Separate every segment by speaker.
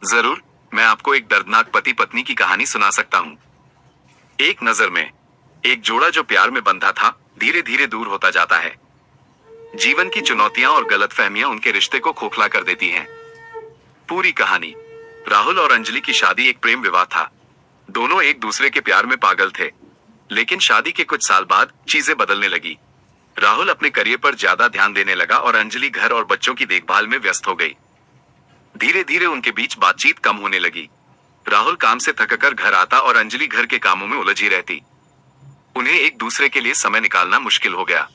Speaker 1: जरूर, मैं आपको एक दर्दनाक पति पत्नी की कहानी सुना सकता हूँ। एक नजर में एक जोड़ा जो प्यार में बंधा था, धीरे धीरे दूर होता जाता है। जीवन की चुनौतियां और गलतफहमियां उनके रिश्ते को खोखला कर देती हैं। पूरी कहानी। राहुल और अंजलि की शादी एक प्रेम विवाह था। दोनों एक दूसरे के प्यार में पागल थे। लेकिन शादी के कुछ साल बाद चीजें बदलने लगी। राहुल अपने करियर पर ज्यादा ध्यान देने लगा और अंजलि घर और बच्चों की देखभाल में व्यस्त हो गई। धीरे धीरे उनके बीच बातचीत कम होने लगी। राहुल काम से थककर घर आता और अंजलि घर के कामों में उलझी रहती। उन्हें एक दूसरे के लिए समय निकालना मुश्किल हो गया।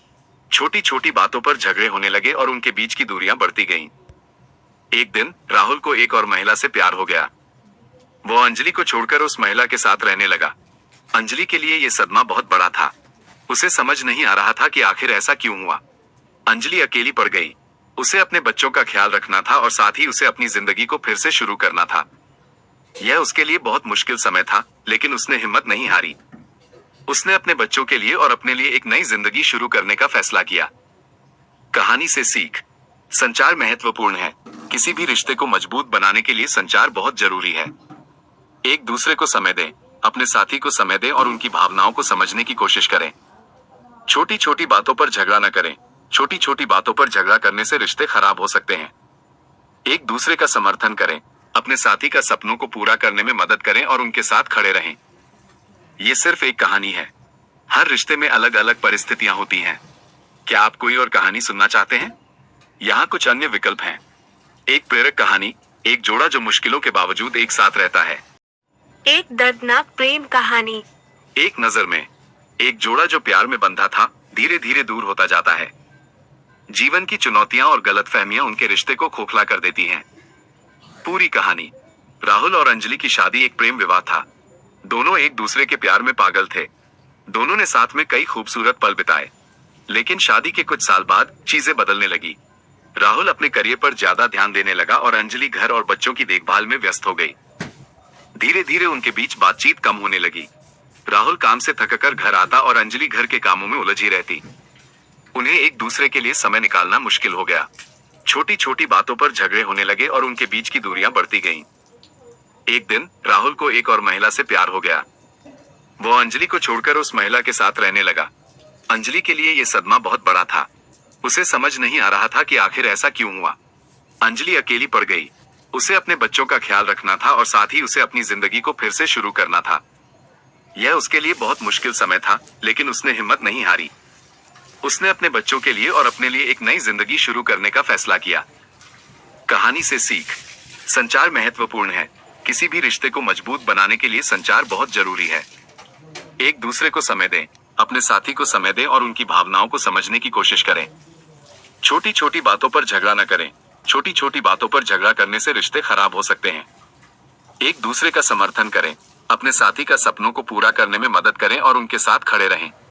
Speaker 1: छोटी छोटी बातों पर झगड़े होने लगे और उनके बीच की दूरियां बढ़ती गईं। एक दिन राहुल को एक और महिला से प्यार हो गया। वो अंजलि को छोड़कर उस महिला के साथ रहने लगा। अंजलि के लिए यह सदमा बहुत बड़ा था। उसे समझ नहीं आ रहा था कि आखिर ऐसा क्यों हुआ। अंजलि अकेली पड़ गई। उसे अपने बच्चों का ख्याल रखना था और साथ ही उसे अपनी जिंदगी को फिर से शुरू करना था। यह उसके लिए बहुत मुश्किल समय था, लेकिन उसने हिम्मत नहीं हारी। उसने अपने बच्चों के लिए और अपने लिए एक नई जिंदगी शुरू करने का फैसला किया। कहानी से सीख। संचार महत्वपूर्ण है। किसी भी रिश्ते को मजबूत बनाने के लिए संचार बहुत जरूरी है। एक दूसरे को समय दें, अपने साथी को समय दें और उनकी भावनाओं को समझने की कोशिश करें। छोटी छोटी बातों पर झगड़ा न करें। छोटी छोटी बातों पर झगड़ा करने से रिश्ते खराब हो सकते हैं। एक दूसरे का समर्थन करें। अपने साथी का सपनों को पूरा करने में मदद करें और उनके साथ खड़े रहें। ये सिर्फ एक कहानी है। हर रिश्ते में अलग अलग परिस्थितियां होती हैं। क्या आप कोई और कहानी सुनना चाहते हैं? यहाँ कुछ अन्य विकल्प हैं। एक प्रेरक कहानी, एक जोड़ा जो मुश्किलों के बावजूद एक साथ रहता है।
Speaker 2: एक दर्दनाक प्रेम कहानी।
Speaker 1: एक नजर में एक जोड़ा जो प्यार में बंधा था, धीरे धीरे दूर होता जाता है। जीवन की चुनौतियां और गलतफहमियां उनके रिश्ते को खोखला कर देती हैं। पूरी कहानी। राहुल और अंजलि की शादी एक प्रेम विवाह था। दोनों एक दूसरे के प्यार में पागल थे। दोनों ने साथ में कई खूबसूरत पल बिताए। लेकिन शादी के कुछ साल बाद चीजें बदलने लगी। राहुल अपने करियर पर ज्यादा ध्यान देने लगा और अंजलि घर और बच्चों की देखभाल में व्यस्त हो गई। धीरे धीरे उनके बीच बातचीत कम होने लगी। राहुल काम से थककर घर आता और अंजलि घर के कामों में उलझी रहती। उन्हें एक दूसरे के लिए समय निकालना मुश्किल हो गया। छोटी छोटी बातों पर झगड़े होने लगे और उनके बीच की दूरियां बढ़ती गईं। एक दिन राहुल को एक और महिला से प्यार हो गया। वो अंजलि को छोड़कर उस महिला के साथ रहने लगा। अंजलि के लिए यह सदमा बहुत बड़ा था। उसे समझ नहीं आ रहा था कि आखिर ऐसा क्यों हुआ। अंजलि अकेली पड़ गई। उसे अपने बच्चों का ख्याल रखना था और साथ ही उसे अपनी जिंदगी को फिर से शुरू करना था। यह उसके लिए बहुत मुश्किल समय था, लेकिन उसने हिम्मत नहीं हारी। उसने अपने बच्चों के लिए और अपने लिए एक नई जिंदगी शुरू करने का फैसला किया। कहानी से सीख। संचार महत्वपूर्ण है। किसी भी रिश्ते को मजबूत बनाने के लिए संचार बहुत जरूरी है। एक दूसरे को समय दें, अपने साथी को समय दें और उनकी भावनाओं को समझने की कोशिश करें। छोटी छोटी बातों पर झगड़ा न करें। छोटी छोटी बातों पर झगड़ा करने से रिश्ते खराब हो सकते हैं। एक दूसरे का समर्थन करें। अपने साथी का सपनों को पूरा करने में मदद करें और उनके साथ खड़े रहें।